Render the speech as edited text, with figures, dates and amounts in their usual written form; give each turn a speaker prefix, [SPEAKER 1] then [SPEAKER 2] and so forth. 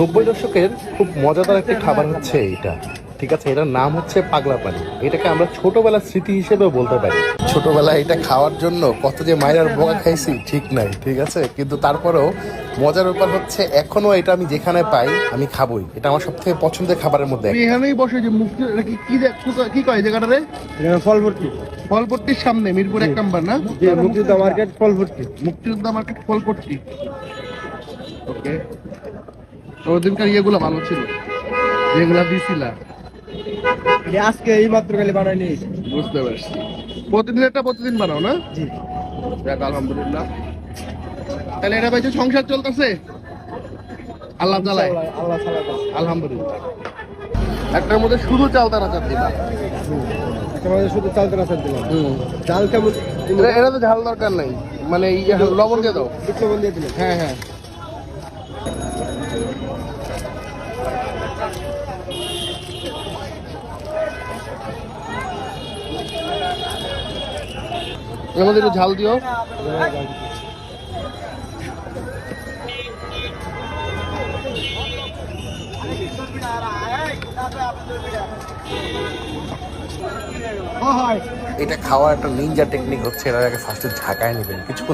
[SPEAKER 1] 90 দশকের খুব মজাদার একটি খাবার হচ্ছে এইটা। ঠিক আছে, এটার নাম হচ্ছে পাগলা পানি। এটাকে আমরা ছোটবেলার স্মৃতি হিসেবে বলতে পারি। ছোটবেলায় এটা খাওয়ার জন্য কত যে মায়ের বোকা খাইছি ঠিক নাই, ঠিক আছে, কিন্তু তারপরেও মজার ব্যাপার হচ্ছে এখনো এটা আমি যেখানে পাই আমি খাবই। এটা আমার সব থেকে পছন্দের খাবারের মধ্যে একটা।
[SPEAKER 2] এখানেই বসে যে মুক্তি কি কয় জায়গাটারে?
[SPEAKER 3] ফলভর্তি।
[SPEAKER 2] ফলপট্টির সামনে মিরপুর 1 নাম্বার না?
[SPEAKER 3] মুক্তিযোদ্ধা মার্কেট ফলভর্তি।
[SPEAKER 2] মুক্তিযোদ্ধা মার্কেট ফলপট্টি। ওকে, ওদিনকার ইয়েগুলো ভালো ছিল যেগুলা দিছিলা।
[SPEAKER 3] আজকে এই মাত্র খালি বানাই নিয়েছি।
[SPEAKER 2] বুঝতে পারছি। প্রতিদিন এটা প্রতিদিন বানাও না?
[SPEAKER 3] জি।
[SPEAKER 2] যাক আলহামদুলিল্লাহ। তাহলে এটা ভাই সংসার চলতেছে আল্লাহ তাআলায়?
[SPEAKER 3] আল্লাহ সালাত।
[SPEAKER 2] আলহামদুলিল্লাহ। একটার মধ্যে শুধু চাল তারা চাল দিবা?
[SPEAKER 3] তোমাদের শুধু চাল তারা চাল দিলাম। চাল কেমন?
[SPEAKER 2] এটা তো ঝাল দরকার নাই, মানে লবণ দিয়ে দাও।
[SPEAKER 3] লবণ দিয়ে দিলাম।
[SPEAKER 2] হ্যাঁ হ্যাঁ। এর মধ্যে একটু ঝাল দিও।
[SPEAKER 1] এটা খাওয়ার একটা নিনজা টেকনিক হচ্ছে, এর আগে ফার্স্টে ঝাঁকায় নেবেন কিছুক্ষণ